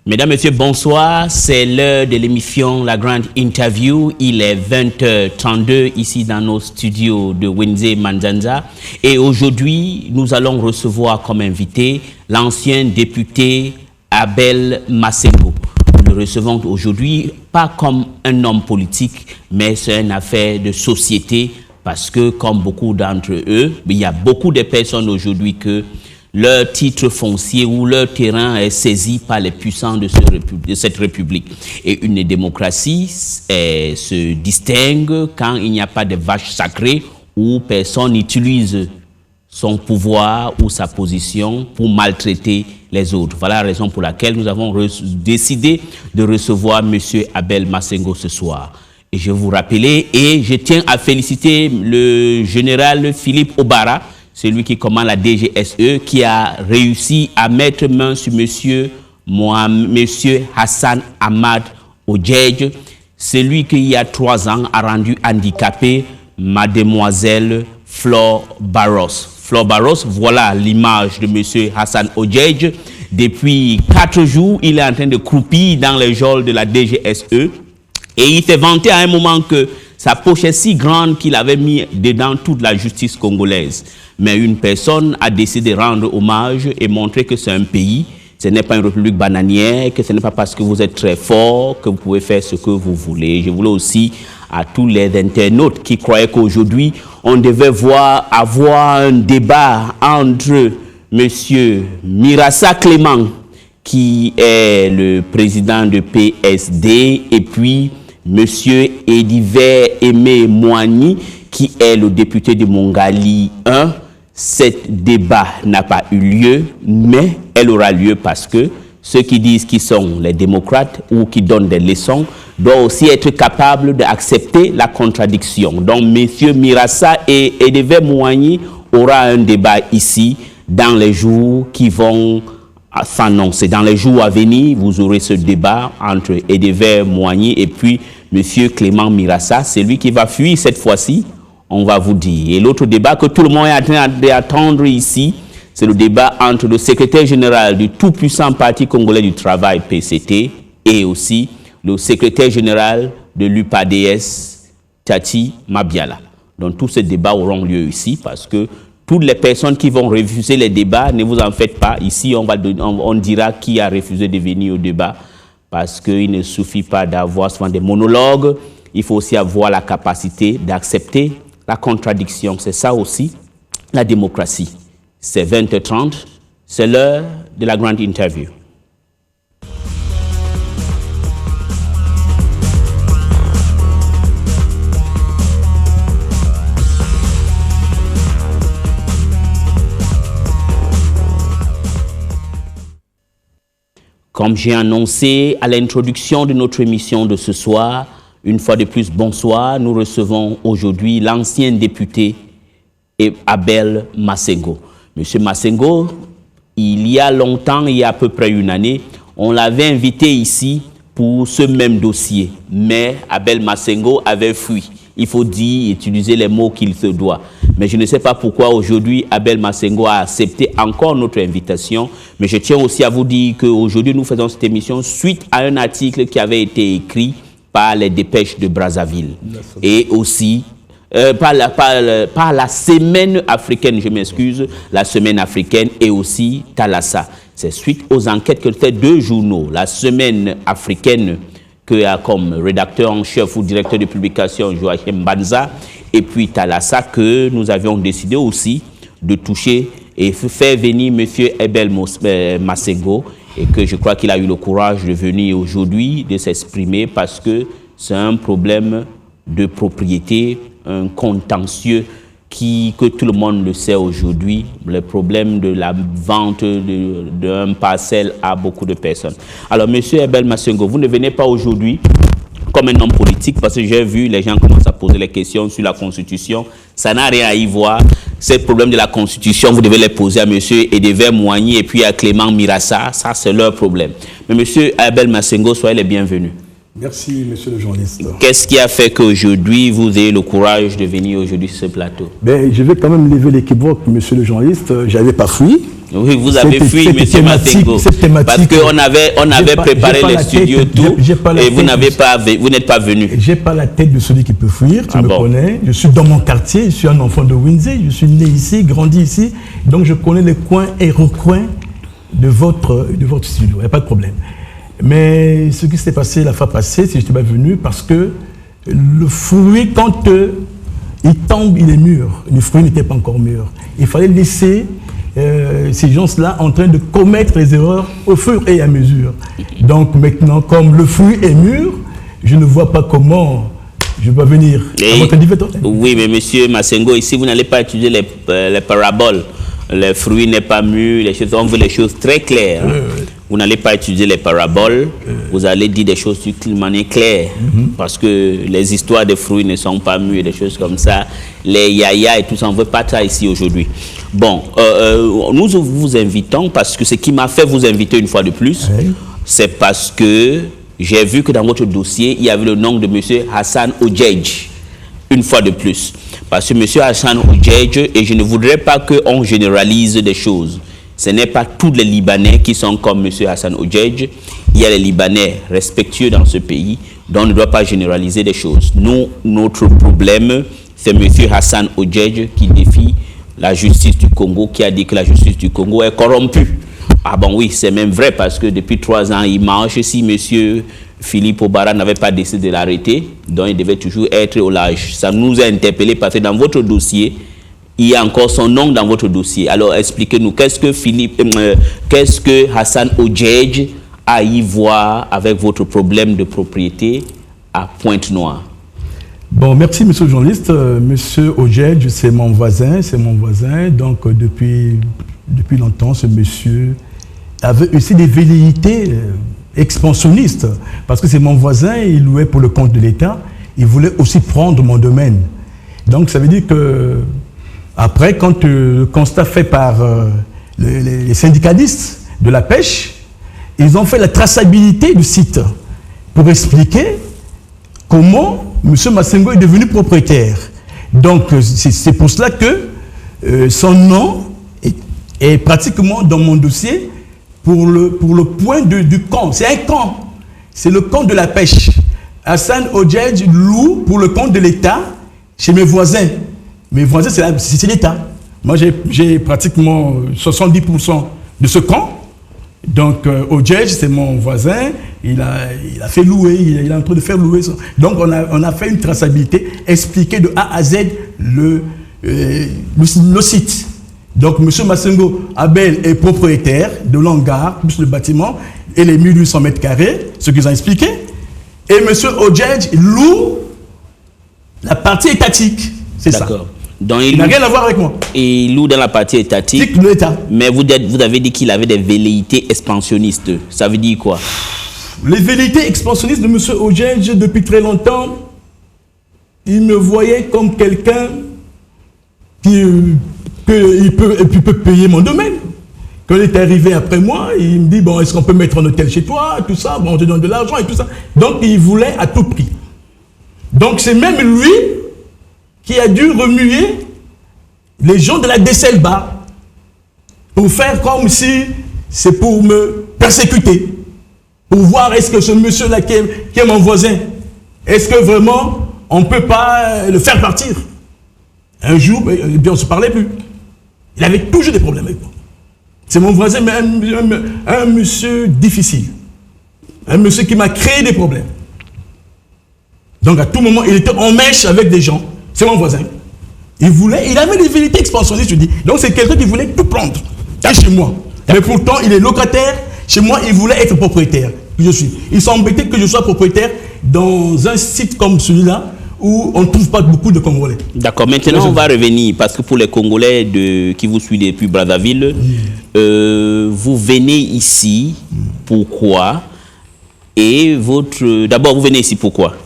Mesdames, Messieurs, bonsoir. C'est l'heure de l'émission La Grande Interview. Il est 20h32 ici dans nos studios de Wenze Manzanza. Et aujourd'hui, nous allons recevoir comme invité l'ancien député Abel Masengo. Nous le recevons aujourd'hui pas comme un homme politique, mais c'est une affaire de société parce que, comme beaucoup d'entre eux, il y a beaucoup de personnes aujourd'hui que leur titre foncier ou leur terrain est saisi par les puissants de cette république. Et une démocratie se distingue quand il n'y a pas de vache sacrée où personne n'utilise son pouvoir ou sa position pour maltraiter les autres. Voilà la raison pour laquelle nous avons décidé de recevoir M. Abel Masengo ce soir. Et je vous rappeler, et je tiens à féliciter le général Philippe Obara, celui qui commande la DGSE, qui a réussi à mettre main sur monsieur Hassan Ahmad Odjedj, celui qui, il y a 3 ans, a rendu handicapé mademoiselle Flore Barros. Flore Barros, voilà l'image de monsieur Hassan Odjedj. Depuis 4 jours, il est en train de croupir dans les geôles de la DGSE. Et il s'est vanté à un moment que sa poche est si grande qu'il avait mis dedans toute la justice congolaise. Mais une personne a décidé de rendre hommage et montrer que c'est un pays, ce n'est pas une république bananière, que ce n'est pas parce que vous êtes très fort que vous pouvez faire ce que vous voulez. Je voulais aussi à tous les internautes qui croyaient qu'aujourd'hui on devait avoir un débat entre M. Mirassa Clément, qui est le président de PSD, et puis M. Ediver Aimé Moigny, qui est le député de Mongali 1. Cet débat n'a pas eu lieu, mais elle aura lieu parce que ceux qui disent qu'ils sont les démocrates ou qui donnent des leçons doivent aussi être capables d'accepter la contradiction. Donc, M. Mirassa et Ediver Moigny aura un débat ici dans les jours qui vont s'annoncer. Dans les jours à venir, vous aurez ce débat entre Ediver Moigny et puis M. Clément Mirassa. C'est lui qui va fuir cette fois-ci. On va vous dire. Et l'autre débat que tout le monde est en train d'attendre ici, c'est le débat entre le secrétaire général du tout-puissant Parti congolais du travail, PCT, et aussi le secrétaire général de l'UPADS, Tati Mabiala. Donc tous ces débats auront lieu ici parce que toutes les personnes qui vont refuser les débats, ne vous en faites pas. Ici, on dira qui a refusé de venir au débat parce qu'il ne suffit pas d'avoir souvent des monologues. Il faut aussi avoir la capacité d'accepter la contradiction. C'est ça aussi, la démocratie. C'est 20h30, c'est l'heure de la grande interview. Comme j'ai annoncé à l'introduction de notre émission de ce soir, une fois de plus, bonsoir. Nous recevons aujourd'hui l'ancien député Abel Masengo. Monsieur Masengo, il y a longtemps, il y a à peu près une année, on l'avait invité ici pour ce même dossier. Mais Abel Masengo avait fui. Il faut dire, utiliser les mots qu'il se doit. Mais je ne sais pas pourquoi aujourd'hui Abel Masengo a accepté encore notre invitation. Mais je tiens aussi à vous dire qu'aujourd'hui nous faisons cette émission suite à un article qui avait été écrit par les dépêches de Brazzaville et aussi par la semaine africaine, je m'excuse, la semaine africaine et aussi Thalassa. C'est suite aux enquêtes que fait 2 journaux, la semaine africaine que a comme rédacteur en chef ou directeur de publication Joachim Banza et puis Thalassa que nous avions décidé aussi de toucher et faire venir M. Abel Masengo. Et que je crois qu'il a eu le courage de venir aujourd'hui, de s'exprimer, parce que c'est un problème de propriété, un contentieux que tout le monde le sait aujourd'hui, le problème de la vente d'un parcelle à beaucoup de personnes. Alors, M. Abel Masengo, vous ne venez pas aujourd'hui comme un homme politique, parce que j'ai vu les gens commencent à poser les questions sur la Constitution. Ça n'a rien à y voir. Ces problèmes de la Constitution, vous devez les poser à M. Ediver Moigny et puis à Clément Mirassa. Ça, c'est leur problème. Mais M. Abel Masengo, soyez les bienvenus. Merci, monsieur le journaliste. Qu'est-ce qui a fait qu'aujourd'hui, vous ayez le courage de venir aujourd'hui sur ce plateau? Je vais quand même lever l'équivoque, monsieur le journaliste. Je n'avais pas fui. Oui, vous avez fui, monsieur Masengo. Parce qu'on avait préparé le studio, tout, et vous n'êtes pas venu. Je n'ai pas la tête de celui qui peut fuir, tu me connais. Je suis dans mon quartier, je suis un enfant de Windsor, je suis né ici, grandi ici, donc je connais les coins et recoins de votre studio, il n'y a pas de problème. Mais ce qui s'est passé la fois passée, c'est que je n'étais pas venu parce que le fruit, quand il tombe, il est mûr. Le fruit n'était pas encore mûr. Il fallait laisser ces gens-là en train de commettre les erreurs au fur et à mesure. Donc maintenant, comme le fruit est mûr, je ne vois pas comment je peux venir à votre individualité. Oui, mais monsieur Masengo, ici, vous n'allez pas utiliser les paraboles. Le fruit n'est pas mûr, on veut les choses très claires. Vous n'allez pas utiliser les paraboles, vous allez dire des choses d'une manière claire. Parce que les histoires de fruits ne sont pas mûrs, des choses comme ça. Les yaya et tout ça, on ne veut pas ça ici aujourd'hui. Bon, nous vous invitons parce que ce qui m'a fait vous inviter une fois de plus, c'est parce que j'ai vu que dans votre dossier, il y avait le nom de monsieur Hassan Odjedj. Une fois de plus. Parce que M. Hassan Odjedj, et je ne voudrais pas qu'on généralise des choses. Ce n'est pas tous les Libanais qui sont comme M. Hassan Odjedj. Il y a les Libanais respectueux dans ce pays, dont on ne doit pas généraliser des choses. Nous, notre problème, c'est M. Hassan Odjedj qui défie la justice du Congo, qui a dit que la justice du Congo est corrompue. Ah bon oui, c'est même vrai parce que depuis 3 ans, il marche. Si M. Philippe Obara n'avait pas décidé de l'arrêter, donc il devait toujours être au large. Ça nous a interpellés parce que dans votre dossier, il y a encore son nom dans votre dossier. Alors expliquez-nous, qu'est-ce que Hassan Odjedj a à y voir avec votre problème de propriété à Pointe-Noire? Bon, merci monsieur le journaliste. Monsieur Odjedj, c'est mon voisin. Donc depuis longtemps, ce monsieur avait aussi des velléités expansionniste, parce que c'est mon voisin, il louait pour le compte de l'État, il voulait aussi prendre mon domaine. Donc ça veut dire que, après, quand le constat fait par les syndicalistes de la pêche, ils ont fait la traçabilité du site pour expliquer comment M. Masengo est devenu propriétaire. Donc c'est pour cela que son nom est pratiquement dans mon dossier pour le point du camp. C'est un camp. C'est le camp de la pêche. Hassan Odjedj loue pour le compte de l'État chez mes voisins. Mes voisins, c'est l'État. Moi, j'ai pratiquement 70% de ce camp. Donc, Odjedj, c'est mon voisin. Il a fait louer. Il est en train de faire louer. Donc, on a fait une traçabilité, expliquer de A à Z le site. Donc, M. Masengo Abel est propriétaire de l'hangar, plus le bâtiment, et les 1800 mètres carrés, ce qu'ils ont expliqué. Et M. Odjedj loue la partie étatique. C'est ça. Donc, il n'a rien à voir avec moi. Et il loue dans la partie étatique. De l'État. Mais vous avez dit qu'il avait des velléités expansionnistes. Ça veut dire quoi? Les velléités expansionnistes de M. Odjedj, depuis très longtemps, il me voyait comme quelqu'un qui peut payer mon domaine. Quand il est arrivé après moi, il me dit, bon, est-ce qu'on peut mettre un hôtel chez toi, tout ça, bon, on te donne de l'argent et tout ça. Donc, il voulait à tout prix. Donc, c'est même lui qui a dû remuer les gens de la Desselba pour faire comme si c'est pour me persécuter, pour voir est-ce que ce monsieur-là qui est mon voisin, est-ce que vraiment on ne peut pas le faire partir. Un jour, on ne se parlait plus. Il avait toujours des problèmes avec moi. C'est mon voisin, mais un monsieur difficile. Un monsieur qui m'a créé des problèmes. Donc à tout moment, il était en mèche avec des gens. C'est mon voisin. Il avait des velléités expansionnistes, je dis. Donc c'est quelqu'un qui voulait tout prendre. Chez moi. Mais pourtant, il est locataire. Chez moi, il voulait être propriétaire. Je suis. Il s'embêtait que je sois propriétaire dans un site comme celui-là, où on ne trouve pas beaucoup de Congolais. D'accord, maintenant on va revenir, parce que pour les Congolais qui vous suivent depuis Brazzaville, vous venez ici, pourquoi? Et d'abord, vous venez ici pourquoi?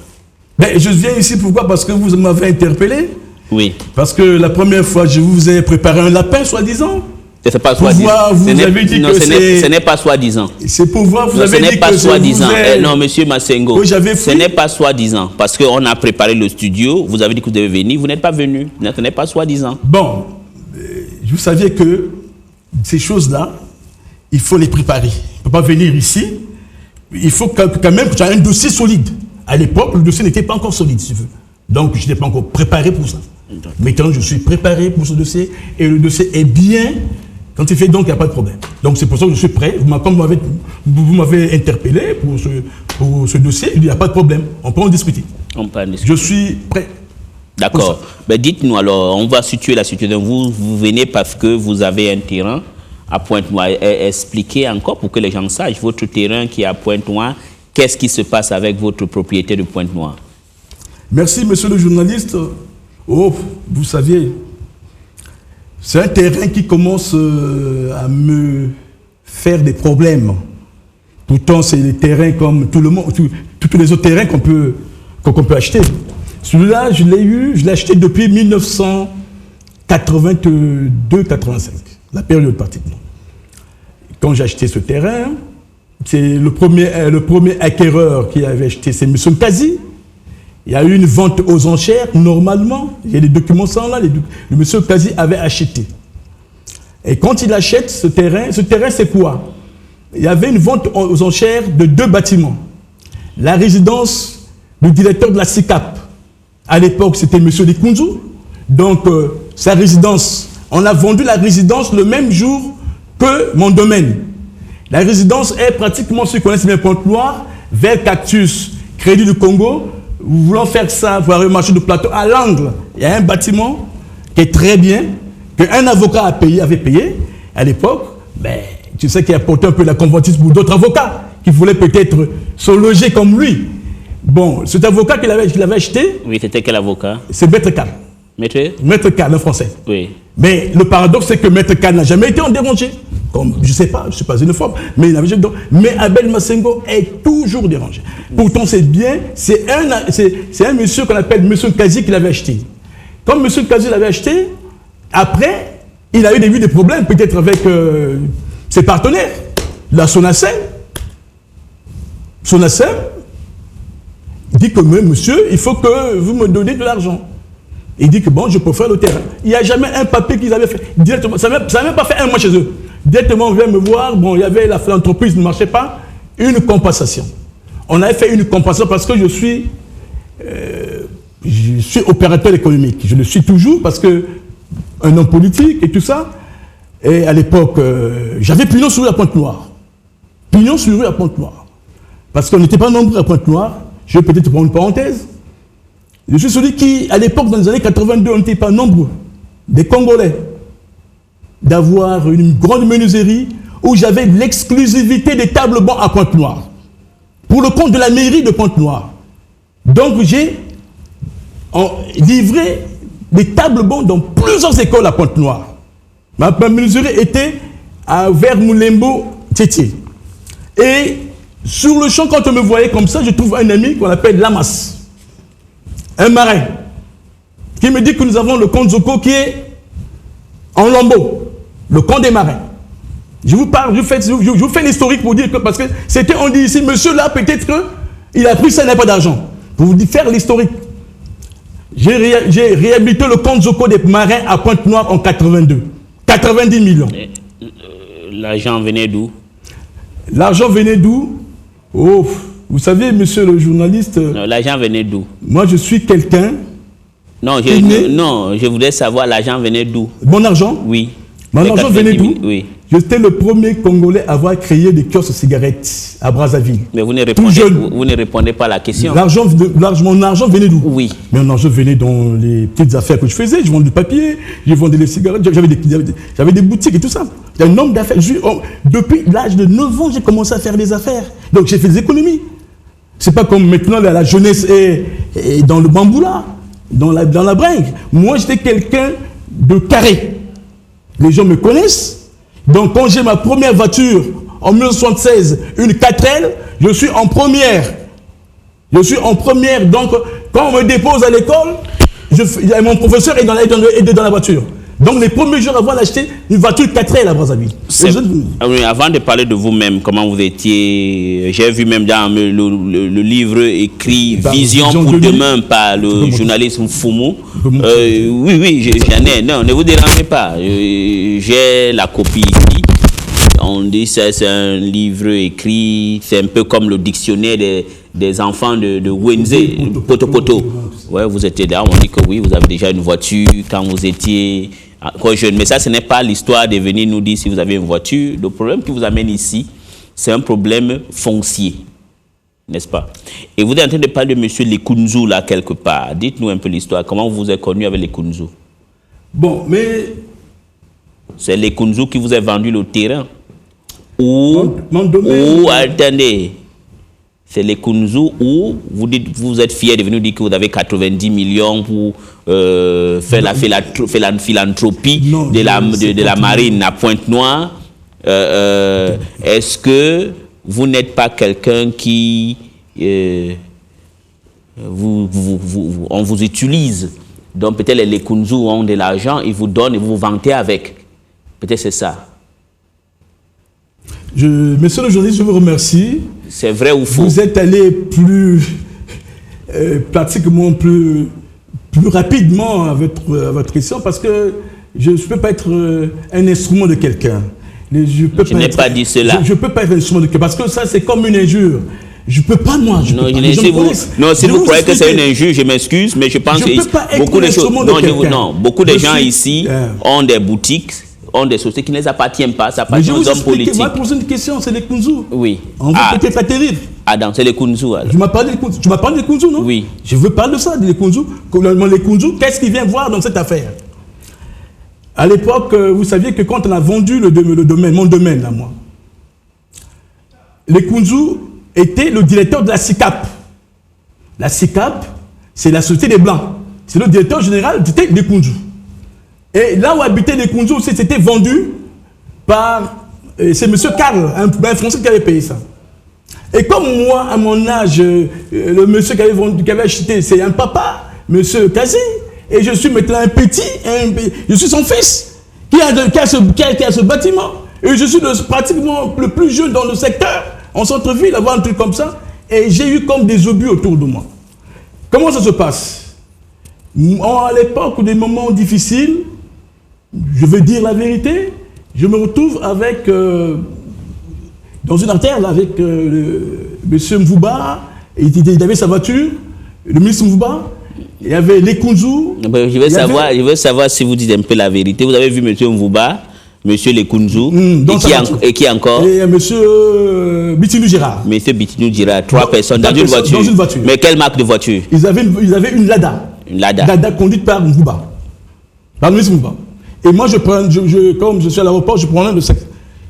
Je viens ici pourquoi? Parce que vous m'avez interpellé. Oui. Parce que la première fois, je vous ai préparé un lapin, soi-disant. C'est pas soi-disant. Ce n'est pas soi-disant. C'est pour voir, vous avez dit que ce n'est pas soi-disant. Non, monsieur Masengo, ce n'est pas soi-disant. Parce qu'on a préparé le studio, vous avez dit que vous devez venir, vous n'êtes pas venu. Ce n'est pas soi-disant. Bon, vous saviez que ces choses-là, il faut les préparer. On ne peut pas venir ici. Il faut quand même que tu aies un dossier solide. À l'époque, le dossier n'était pas encore solide, si tu veux. Donc, je n'étais pas encore préparé pour ça. Maintenant, je suis préparé pour ce dossier et le dossier est bien. Quand il fait donc, il n'y a pas de problème. Donc, c'est pour ça que je suis prêt. Comme vous m'avez interpellé pour ce dossier, il n'y a pas de problème. On peut en discuter. On peut en discuter. Je suis prêt. D'accord. Ben, dites-nous alors, on va situer la situation. Vous venez parce que vous avez un terrain à Pointe-Noire. Expliquez encore pour que les gens sachent, votre terrain qui est à Pointe-Noire, qu'est-ce qui se passe avec votre propriété de Pointe-Noire? Merci, monsieur le journaliste. Oh, vous saviez, c'est un terrain qui commence à me faire des problèmes. Pourtant, c'est des terrains comme tout le monde, tous les autres terrains qu'on peut acheter. Celui-là, je l'ai acheté depuis 1982-85, la période pratiquement. Quand j'ai acheté ce terrain, c'est le premier acquéreur qui avait acheté, c'est M. Kazi. Il y a eu une vente aux enchères, normalement. Il y a des documents sans là, le M. Kazi avait acheté. Et quand il achète ce terrain c'est quoi? Il y avait une vente aux enchères de 2 bâtiments. La résidence du directeur de la SICAP. À l'époque, c'était M. Likunzu. Donc, sa résidence, on a vendu la résidence le même jour que mon domaine. La résidence est pratiquement, ceux qui connaissent bien Pointe-Noire, vers Cactus, Crédit du Congo. Voulant faire ça, voir un marché de plateau à l'angle. Il y a un bâtiment qui est très bien, qu'un avocat avait payé à l'époque. Ben, tu sais qu'il a porté un peu la convoitise pour d'autres avocats qui voulaient peut-être se loger comme lui. Bon, cet avocat qu'il avait acheté. Oui, c'était quel avocat? C'est Maître Khan. Maître Khan, un français. Oui. Mais le paradoxe, c'est que Maître Khan n'a jamais été en dérangé. Comme, je ne sais pas xénophobe, mais il n'avait jamais. Mais Abel Massengo est toujours dérangé. Pourtant, c'est bien, c'est un monsieur qu'on appelle monsieur Kazi qui l'avait acheté. Comme monsieur Kazi l'avait acheté, après, il a eu des problèmes, peut-être avec ses partenaires. La Sonacem dit que monsieur, il faut que vous me donnez de l'argent. Il dit que bon, je peux faire le terrain. Il n'y a jamais un papier qu'ils avaient fait directement. Ça n'a même pas fait un mois chez eux. Directement, on vient me voir. Bon, il y avait l'entreprise ne marchait pas. Une compensation. On avait fait une compensation parce que je suis opérateur économique. Je le suis toujours parce que un homme politique et tout ça. Et à l'époque, j'avais pignon sur rue à Pointe-Noire. Pignon sur rue à Pointe-Noire. Parce qu'on n'était pas nombreux à Pointe-Noire. Je vais peut-être prendre une parenthèse. Je suis celui qui, à l'époque, dans les années 82, on n'était pas nombreux, des Congolais, d'avoir une grande menuiserie où j'avais l'exclusivité des tables bancs à Pointe-Noire, pour le compte de la mairie de Pointe-Noire. Donc, j'ai livré des tables bancs dans plusieurs écoles à Pointe-Noire. Ma menuiserie était vers Moulembo, Tétié. Et sur le champ, quand on me voyait comme ça, je trouve un ami qu'on appelle Lamas. Un marin qui me dit que nous avons le camp Zoko qui est en lambeau, le camp des marins. Je vous parle, je vous fais l'historique pour dire que, parce que c'était, on dit ici, monsieur là, peut-être qu'il a pris ça, il n'a pas d'argent. Pour vous faire l'historique. J'ai réhabilité le camp Zoko des marins à Pointe-Noire en 82. 90 millions. L'argent venait d'où? L'argent venait d'où? Oh, vous savez, monsieur le journaliste... L'argent venait d'où? Moi, je suis quelqu'un... Non, je voudrais savoir l'argent venait d'où? Mon argent? Oui. Mon argent venait d'où? Oui. J'étais le premier Congolais à avoir créé des kiosques de cigarettes à Brazzaville. Mais vous ne répondez pas à la question. Mon argent venait d'où? Oui. Mais mon argent venait dans les petites affaires que je faisais. Je vendais du papier, je vendais des cigarettes, j'avais des boutiques et tout ça. Il y a un nombre d'affaires. Depuis l'âge de 9 ans, j'ai commencé à faire des affaires. Donc j'ai fait des économies. C'est pas comme maintenant la jeunesse est dans le bambou là, dans la bringue. Moi, j'étais quelqu'un de carré. Les gens me connaissent. Donc, quand j'ai ma première voiture, en 1976, une 4L, je suis en première. Donc, quand on me dépose à l'école, mon professeur est dans la voiture. Donc les premiers jours avant d'acheter une voiture 4 à Brazzaville. Oui, avant de parler de vous-même, comment vous étiez, j'ai vu même dans le livre écrit Vision pour demain par le journaliste Foumou. Oui, j'en ai. Non, ne vous dérangez pas. J'ai la copie ici. On dit ça, c'est un livre écrit, c'est un peu comme le dictionnaire des enfants de Wenze, Poto. Ouais, vous étiez là, on dit que oui, vous avez déjà une voiture quand vous étiez encore jeune. Mais ça, ce n'est pas l'histoire de venir nous dire si vous avez une voiture. Le problème qui vous amène ici, c'est un problème foncier, n'est-ce pas? Et vous êtes en train de parler de M. Lekunzu là, quelque part. Dites-nous un peu l'histoire. Comment vous vous êtes connu avec Lekunzu? Bon, mais... C'est Lekunzu qui vous a vendu le terrain? Ou attendez, c'est Lekunzu où vous dites, vous êtes fier de venir dire que vous avez 90 millions pour faire la philanthropie de la marine à Pointe-Noire. Est-ce que vous n'êtes pas quelqu'un qui... on vous utilise, donc peut-être les Lekunzu ont de l'argent, ils vous donnent et vous vous vantez avec. Peut-être c'est ça. Monsieur le journaliste, je vous remercie. C'est vrai ou faux? Vous êtes allé pratiquement plus rapidement à votre question parce que je ne peux pas être un instrument de quelqu'un. Je n'ai pas dit cela. Je ne peux pas être un instrument de quelqu'un parce que ça c'est comme une injure. Je ne peux pas, moi. Si vous croyez que c'est une injure, je m'excuse, mais je pense que beaucoup de gens ici ont des boutiques, ont des sociétés qui ne les appartiennent pas, ça appartient aux hommes politiques. Je vais poser une question, c'est les Kunzu. Oui. On va peut-être atterrir. Adam, c'est les Kunzu. Tu m'as parlé des Kunzu, non? Oui. Je veux parler de ça, des Kunzu. Les Kunzu, qu'est-ce qu'ils viennent voir dans cette affaire? À l'époque, vous saviez que quand on a vendu le domaine, mon domaine, là, moi, les Kunzu était le directeur de la SICAP. La SICAP, c'est la Société des Blancs. C'est le directeur général des Kunzu. Et là où habitaient les Kunzu aussi, c'était vendu par... c'est M. Karl, un Français qui avait payé ça. Et comme moi, à mon âge, le monsieur qui avait acheté, c'est un papa, M. Kazi, et je suis maintenant un petit, je suis son fils, qui a été à ce bâtiment. Et je suis pratiquement le plus jeune dans le secteur, en centre-ville, avoir un truc comme ça. Et j'ai eu comme des obus autour de moi. Comment ça se passe? À l'époque, des moments difficiles, je vais dire la vérité, je me retrouve avec, dans une artère là, avec M. Mvouba, il avait sa voiture, le ministre Mvouba, il y avait les Kunzu. Je veux savoir si vous dites un peu la vérité. Vous avez vu M. Mvouba, M. Lekunzu, et qui encore? Et M. Bitinou Girard. M. Bitinou Girard, 3 personnes dans une voiture. Dans une voiture. Mais quelle marque de voiture? Ils avaient une Lada. Une Lada. Lada conduite par Mvouba. Par le ministre Mvouba. Et moi, comme je suis à l'aéroport, je prends l'un de ces...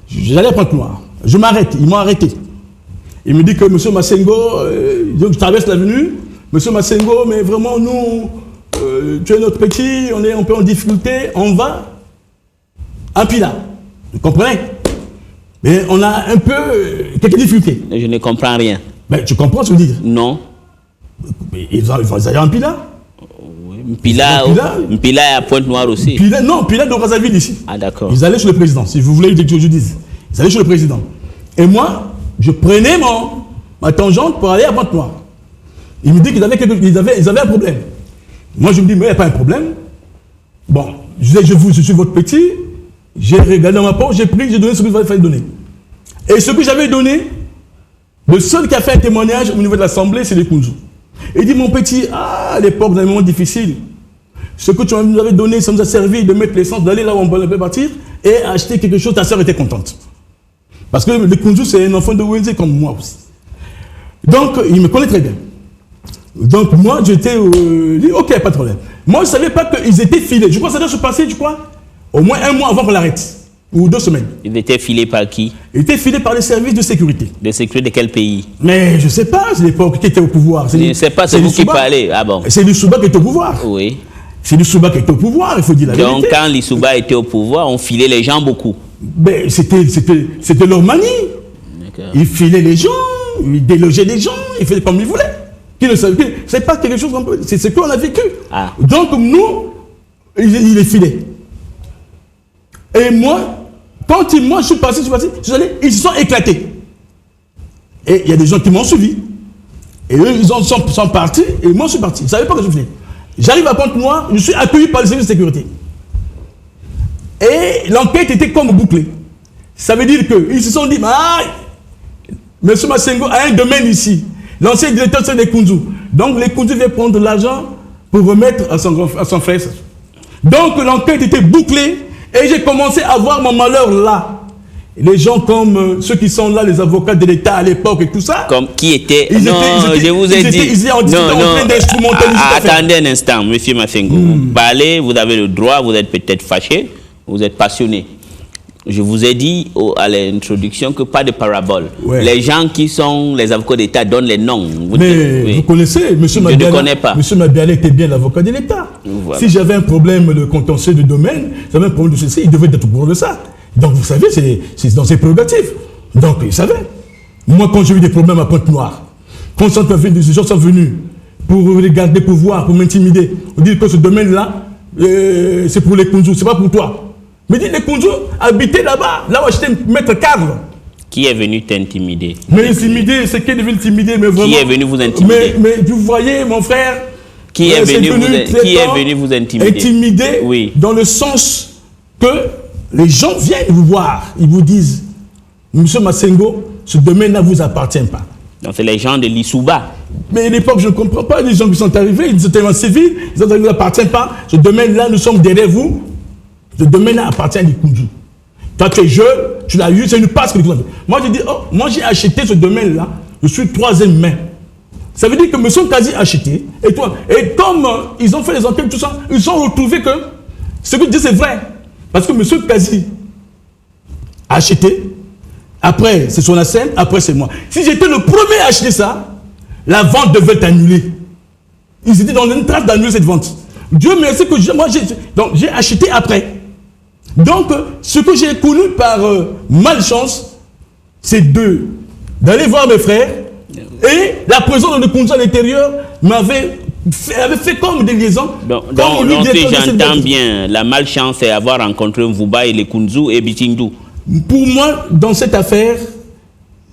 J'allais à Pointe-Noire. Je m'arrête, ils m'ont arrêté. Il me dit que M. Massengo, je traverse l'avenue, M. Massengo, mais vraiment, nous, tu es notre petit, on est un peu en difficulté, on va à Pila. Vous comprenez? Mais on a un peu quelques difficultés. Je ne comprends rien. Mais tu comprends ce que je veux dire? Non. Mais ils allaient en Pila. Mpila est à Pointe-Noire aussi. Non, Pila de Brazzaville ici. Ah d'accord. Ils allaient chez le président, si vous voulez que je dise. Ils allaient chez le président. Et moi, je prenais ma tangente pour aller à Pointe-Noire. Il me dit qu'ils avaient un problème. Moi, je me dis, mais il n'y a pas un problème. Bon, je suis votre petit. J'ai regardé dans ma poche, j'ai donné ce que il fallait donner. Et ce que j'avais donné, le seul qui a fait un témoignage au niveau de l'Assemblée, c'est les Kunzu. Il dit, mon petit, à l'époque, dans les moments difficiles, ce que tu nous avais donné, ça nous a servi de mettre l'essence, d'aller là où on peut partir et acheter quelque chose, ta soeur était contente. Parce que le Kunzu, c'est un enfant de Wenze comme moi aussi. Donc, il me connaît très bien. Donc, moi, j'étais dit, ok, pas de problème. Moi, je ne savais pas qu'ils étaient filés. Je crois que ça doit se passer, au moins 1 mois avant qu'on l'arrête. Ou 2 semaines. Ils étaient filés par qui? Ils étaient filés par les services de sécurité. De sécurité de quel pays? Mais je ne sais pas, c'est l'époque qui était au pouvoir. Je ne sais pas, c'est vous qui parlez. Ah bon? C'est l'Issouba qui était au pouvoir. Oui. C'est l'Issouba qui était au pouvoir, il faut dire la vérité. Donc quand l'Issouba était au pouvoir, on filait les gens beaucoup. Ben, c'était leur manie. Ils filaient les gens, ils délogeaient les gens, ils faisaient comme ils voulaient. C'est pas quelque chose qu'on peut... C'est ce qu'on a vécu. Ah. Donc nous, il les filait. Et moi, quand je suis passé, ils se sont éclatés. Et il y a des gens qui m'ont suivi. Et eux, ils sont partis, et moi, je suis parti. Ils ne savaient pas que je venais. J'arrive à Pointe-Noire, je suis accueilli par les services de sécurité. Et l'enquête était comme bouclée. Ça veut dire qu'ils se sont dit, M. Masengo a un domaine ici. L'ancien directeur, c'est les Kunzu. Donc, les Kunzu viennent prendre de l'argent pour remettre à son frère. Donc, l'enquête était bouclée et j'ai commencé à voir mon malheur là. Les gens comme ceux qui sont là, les avocats de l'État à l'époque et tout ça. Comme qui étaient... je vous ai dit... Ils étaient en train d'instrumentaliser. Attendez un instant, M. Masengo. Vous parlez, vous avez le droit, vous êtes peut-être fâché, vous êtes passionné. Je vous ai dit à l'introduction que pas de parabole. Ouais. Les gens qui sont les avocats d'État donnent les noms. Vous connaissez, M. Mabiala. Je ne connais pas. M. Mabiala était bien l'avocat de l'État. Voilà. Si j'avais un problème de contentieux de domaine, j'avais un problème de ceci, il devait être au courant de ça. Donc vous savez, c'est dans ses prérogatives. Donc il savait. Moi, quand j'ai eu des problèmes à Pointe-Noire, quand des gens sont venus pour regarder, pour voir, pour m'intimider, on dit que ce domaine-là, c'est pour les Kunzu, c'est pas pour toi. Mais dit les Kunzu habitaient là-bas, là où j'étais maître cadre. Qui est venu t'intimider? Mais intimider, c'est qui est venu t'intimider, mais vraiment. Qui est venu vous intimider? Mais vous voyez, mon frère. Qui est venu vous intimider? Intimider, oui. Dans le sens que les gens viennent vous voir, ils vous disent, Monsieur Masengo, ce domaine-là ne vous appartient pas. Donc c'est les gens de l'Issouba. Mais à l'époque, je ne comprends pas, les gens qui sont arrivés, ils étaient en civil, ils ne vous appartiennent pas. Ce domaine-là, nous sommes derrière vous. Ce domaine-là appartient à l'Ikundu. Toi, tu es jeune, tu l'as eu, c'est une passe que tu as fait. Moi, je dis, moi, j'ai acheté ce domaine-là, je suis troisième main. Ça veut dire que M. Kazi a acheté, et toi, et comme ils ont fait les enquêtes, tout ça, ils ont retrouvé que ce que tu dis, c'est vrai. Parce que M. Kazi a acheté, après, c'est son ASN, après, c'est moi. Si j'étais le premier à acheter ça, la vente devait être annulée. Ils étaient dans une trace d'annuler cette vente. Dieu merci que j'ai acheté après. Donc, ce que j'ai connu par malchance, c'est d'aller voir mes frères et la présence de Kunzu à l'intérieur m'avait fait comme des liaisons. Donc si j'entends bien, la malchance c'est avoir rencontré Mvuba et les Kunzu et Bitindu. Pour moi, dans cette affaire,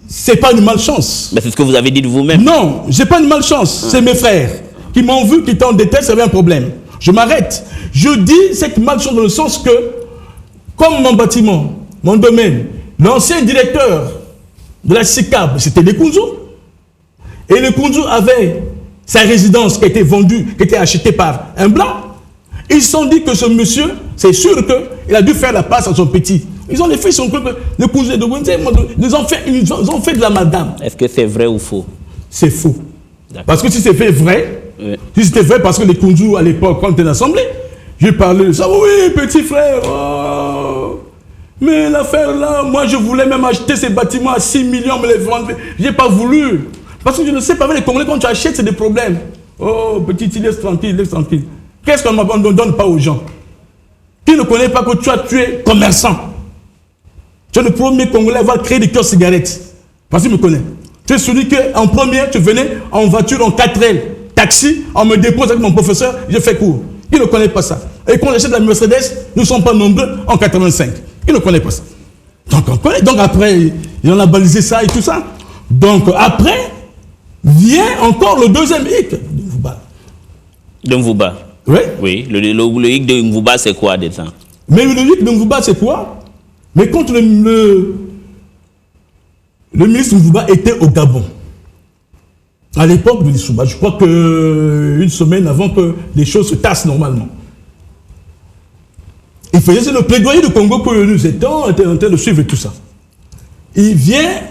c'est pas une malchance. Mais c'est ce que vous avez dit de vous-même. Non, j'ai pas une malchance. C'est mes frères qui m'ont vu, qui étaient en détresse, il y avait un problème. Je m'arrête. Je dis cette malchance dans le sens que, comme mon bâtiment, mon domaine, l'ancien directeur de la SICAB, c'était les Kunzu. Et les Kunzu avait sa résidence qui a été vendue, qui a été achetée par un blanc. Ils se sont dit que ce monsieur, c'est sûr qu'il a dû faire la passe à son petit. Ils ont les faits, les Kunzu de Windsor, ils ont fait de l'amalgame. Est-ce que c'est vrai ou faux? C'est faux. Parce que si c'était vrai, si c'était vrai, parce que les Kunzu à l'époque, quand on était en assemblée, j'ai parlé de ça. Oui, petit frère, mais l'affaire là, moi je voulais même acheter ces bâtiments à 6 millions, mais les vendre. J'ai pas voulu. Parce que je ne sais pas, avec les Congolais, quand tu achètes, c'est des problèmes. Oh, petit, laisse tranquille, laisse tranquille. Qu'est-ce qu'on ne donne pas aux gens? Qui ne connaît pas que tu es commerçant? Tu es le premier Congolais à avoir créé des kiosques cigarettes. Parce qu'il me connaît. Tu es celui qu'en première, tu venais en voiture, en 4L, taxi, on me dépose avec mon professeur, je fais cours. Il ne connaît pas ça. Et quand on achète la Mercedes, nous ne sommes pas nombreux en 85. Il ne connaît pas ça. Donc on connaît. Donc après, il en a balisé ça et tout ça. Donc après, vient encore le deuxième hic de Mvuba. De Mvuba? Oui. Oui. Le hic de Mvuba, c'est quoi déjà? Mais le hic de Mvuba, c'est quoi? Mais quand le ministre Mvuba était au Gabon, à l'époque de l'Issouba, je crois qu'une semaine avant que les choses se tassent normalement, il faisait le plaidoyer du Congo que nous étions en train de suivre tout ça. Il vient,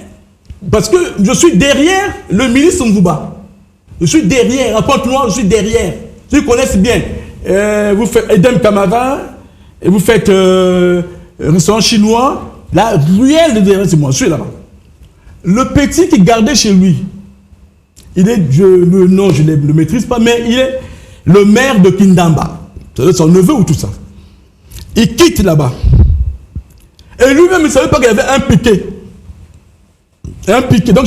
parce que je suis derrière le ministre Mvuba. Je suis derrière, à Pointe-Noire, je suis derrière. Ceux qui connaissent bien. Vous faites Edem Camara, et vous faites restaurant chinois, la ruelle de derrière, c'est moi, je suis là-bas. Le petit qui gardait chez lui, il est, le nom je ne le maîtrise pas, mais il est le maire de Kindamba. C'est son neveu ou tout ça. Il quitte là-bas. Et lui-même, il ne savait pas qu'il y avait un piquet. Un piquet. Donc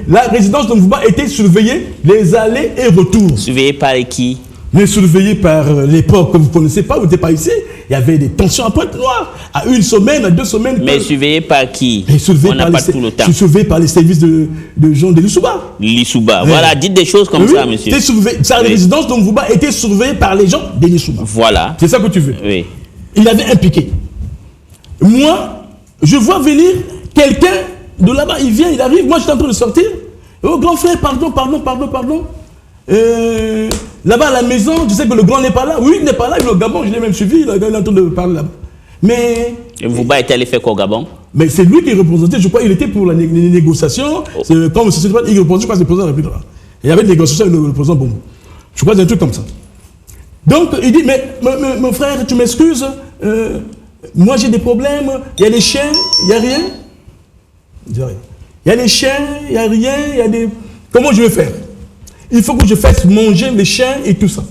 la résidence de Mvuba était surveillée, les allées et retours. Surveillée par qui? Mais surveillée par l'époque que vous ne connaissez pas, vous n'êtes pas ici. il y avait des tensions à Pointe-Noire, à 1 semaine, à 2 semaines. Mais surveillé par qui? On n'a pas tout le temps. Surveillé par les services de Jean de Lissouba. Lissouba, voilà, dites des choses comme ça, monsieur. Sa résidence de Mvouba était surveillée par les gens de Lissouba. Voilà. C'est ça que tu veux. Oui. Il avait un piquet. Moi, je vois venir quelqu'un de là-bas, il vient, il arrive, moi j'étais en train de sortir. Oh grand frère, pardon. Là-bas à la maison, tu sais que le grand n'est pas là. Oui, il n'est pas là, il est au Gabon, je l'ai même suivi, il est en train de parler là-bas. Mais... Et Mvouba était allé faire quoi au Gabon? Mais c'est lui qui représentait, je crois, il était pour les négociations. Comme il représentait, je crois, le président de la République. Il y avait des négociations avec le président Bongo. Je crois que c'est un truc comme ça. Donc, il dit, mais mon frère, tu m'excuses, moi j'ai des problèmes, il y a des chiens, il n'y a rien. Il y a des chiens, il n'y a rien, il y a des... Comment je vais faire? Il faut que je fasse manger les chiens et tout ça.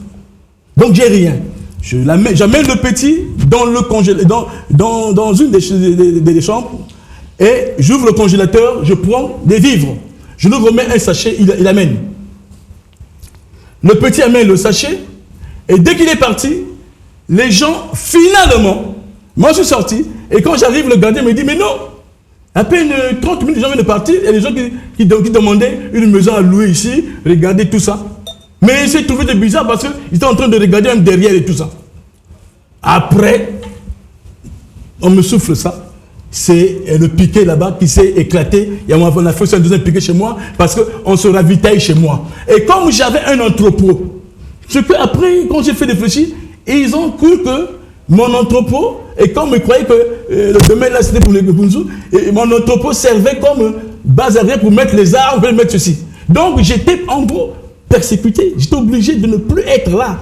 Donc j'ai rien. J'amène le petit dans le congélateur, dans une des chambres, et j'ouvre le congélateur, je prends des vivres. Je lui remets un sachet, il amène. Le petit amène le sachet, et dès qu'il est parti, les gens, finalement, moi je suis sorti, et quand j'arrive, le gardien me dit, mais non, à peine 30 minutes, les gens viennent de partir, et les gens qui demandaient une maison à louer ici, regardez tout ça. Mais il s'est trouvé de bizarre parce qu'ils étaient en train de regarder même derrière et tout ça. Après, on me souffle ça. C'est le piquet là-bas qui s'est éclaté. On a fait un deuxième piquet chez moi parce qu'on se ravitaille chez moi. Et comme j'avais un entrepôt, ce que après, quand j'ai fait réfléchir, ils ont cru que mon entrepôt, et comme ils croyaient que le domaine là c'était pour les Bunzu, et mon entrepôt servait comme base arrière pour mettre les armes, pour mettre ceci. Donc j'étais en gros persécuté. J'étais obligé de ne plus être là.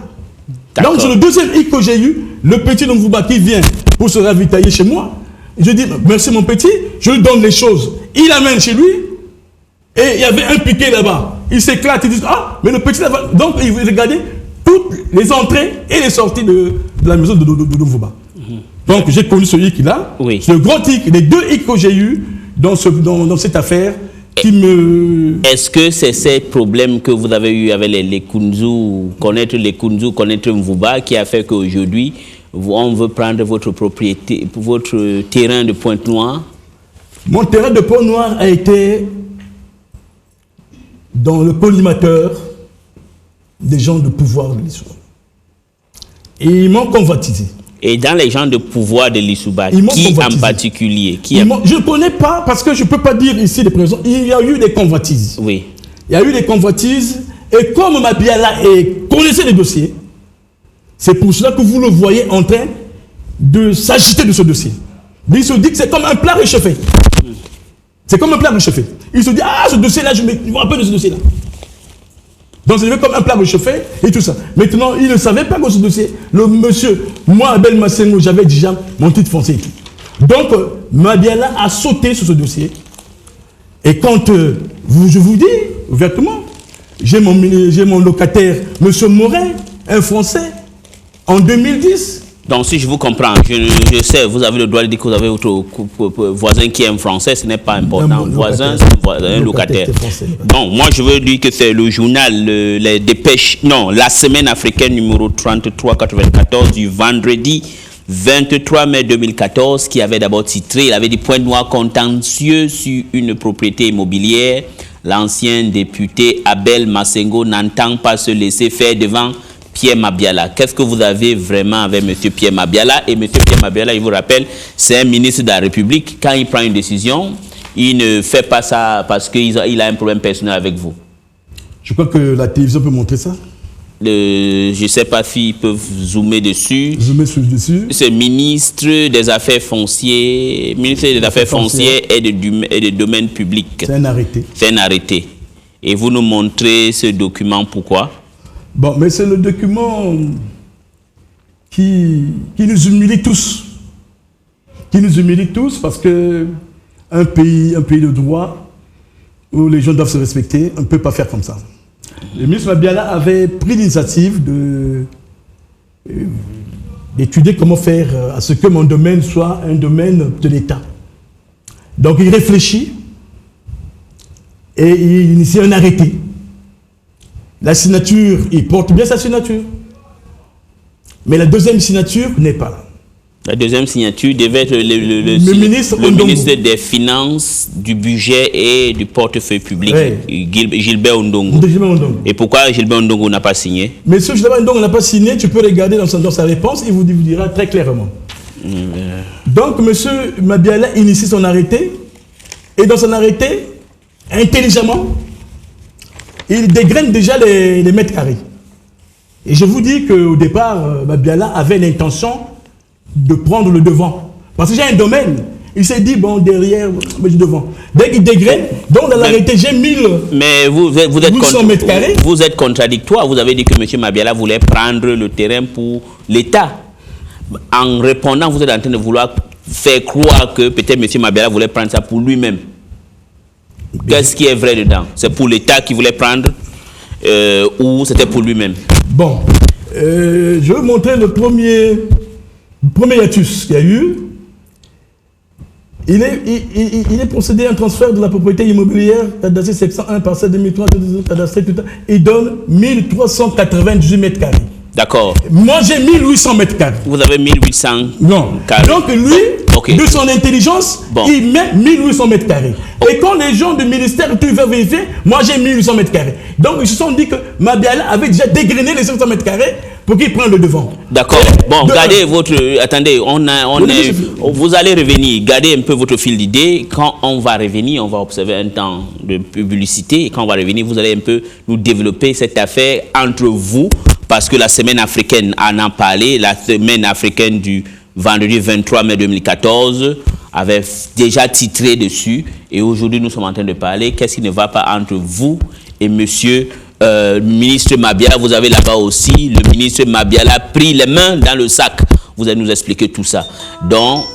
Donc sur le deuxième hic que j'ai eu, le petit de Mvouba qui vient pour se ravitailler chez moi, je dis merci mon petit, je lui donne les choses. Il amène chez lui et il y avait un piquet là-bas. Il s'éclate, il dit ah mais le petit là-bas. Donc il regardait toutes les entrées et les sorties de la maison de Mvouba. Donc j'ai connu ce hic là. Oui. Ce gros hic, les deux hics que j'ai eu dans cette affaire. Est-ce que c'est ces problèmes que vous avez eu avec les Kunzu, connaître Mvouba, qui a fait qu'aujourd'hui, on veut prendre votre propriété, votre terrain de Pointe-Noire? Mon terrain de Pointe-Noire a été dans le collimateur des gens de pouvoir de l'Issouba. Et ils m'ont convoitisé. Et dans les gens de pouvoir de l'Issouba, qui en particulier? Je ne connais pas parce que je ne peux pas dire ici les présents. Il y a eu des convoitises. Oui. Il y a eu des convoitises. Et comme Mabiala connaissait les dossiers, c'est pour cela que vous le voyez en train de s'agiter de ce dossier. Il se dit que c'est comme un plat réchauffé. C'est comme un plat réchauffé. Il se dit, ah, ce dossier-là, je me rappelle de ce dossier-là. Donc c'est comme un plat réchauffé et tout ça. Maintenant, il ne savait pas que ce dossier, le monsieur, moi, Abel Massengo, j'avais déjà mon titre foncier et tout. Donc, Mabiala a sauté sur ce dossier. Et quand je vous dis ouvertement, j'ai mon locataire, monsieur Morin, un Français, en 2010. Donc, si je vous comprends, je sais, vous avez le droit de dire que vous avez votre voisin qui est un Français, ce n'est pas important. Voisin, c'est un locataire. Donc, moi, je veux dire que c'est le journal, les dépêches, non, la semaine africaine numéro 3394 du vendredi 23 mai 2014 qui avait d'abord titré, il avait dit Pointe-Noire contentieux sur une propriété immobilière. L'ancien député Abel Massengo n'entend pas se laisser faire devant Pierre Mabiala. Qu'est-ce que vous avez vraiment avec M. Pierre Mabiala? Et M. Pierre Mabiala, je vous rappelle, c'est un ministre de la République. Quand il prend une décision, il ne fait pas ça parce qu'il a un problème personnel avec vous. Je crois que la télévision peut montrer ça. Je ne sais pas s'ils peuvent zoomer dessus. Zoomer dessus. C'est ministre des Affaires foncières, ministre des Affaires foncières et des domaines publics. C'est un arrêté. C'est un arrêté. Et vous nous montrez ce document, pourquoi? Bon, mais c'est le document qui nous humilie tous. Qui nous humilie tous parce que un pays de droit où les gens doivent se respecter, on ne peut pas faire comme ça. Le ministre Mabiala avait pris l'initiative d'étudier comment faire à ce que mon domaine soit un domaine de l'État. Donc il réfléchit et il initie un arrêté. La signature, il porte bien sa signature. Mais la deuxième signature n'est pas là. La deuxième signature devait être le ministre des Finances, du Budget et du Portefeuille public, Gilbert Ondongo. Et pourquoi Gilbert Ondongo n'a pas signé? Monsieur Gilbert Ondongo n'a pas signé, tu peux regarder dans sa réponse, il vous dira très clairement. Donc, monsieur Mabiala initie son arrêté, et dans son arrêté, intelligemment, il dégraine déjà les mètres carrés. Et je vous dis qu'au départ, Mabiala avait l'intention de prendre le devant. Parce que j'ai un domaine. Il s'est dit, bon, derrière, mais devant. Dès qu'il dégraine, donc dans l'arrêté, j'ai 1000 mètres carrés. Vous êtes contradictoire. Vous avez dit que M. Mabiala voulait prendre le terrain pour l'État. En répondant, vous êtes en train de vouloir faire croire que peut-être M. Mabiala voulait prendre ça pour lui-même. Qu'est-ce qui est vrai dedans? C'est pour l'État qu'il voulait prendre ou c'était pour lui-même? Bon, je vais vous montrer le premier hiatus qu'il y a eu. Il est procédé à un transfert de la propriété immobilière cadastrée 701 parcelle 2003 cadastrée tout. Il donne 1398 mètres carrés. D'accord. Moi j'ai 1800 mètres carrés. Vous avez 1800 carrés. Donc lui, de son intelligence, il met 1800 mètres carrés. Et quand les gens du ministère tu veux vérifier, moi j'ai 1800 mètres carrés. Donc ils se sont dit que Mabiala avait déjà dégrainé les 500 mètres carrés pour qu'il prenne le devant. D'accord. Bon, gardez votre... Attendez, vous allez revenir. Gardez un peu votre fil d'idée. Quand on va revenir, on va observer un temps de publicité. Et quand on va revenir, vous allez un peu nous développer cette affaire entre vous. Parce que la semaine africaine en a parlé. La semaine africaine du vendredi 23 mai 2014 avait déjà titré dessus. Et aujourd'hui, nous sommes en train de parler. Qu'est-ce qui ne va pas entre vous et monsieur ministre Mabiala? Vous avez là-bas aussi, le ministre Mabiala a pris les mains dans le sac. Vous allez nous expliquer tout ça. Donc,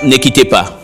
ne quittez pas.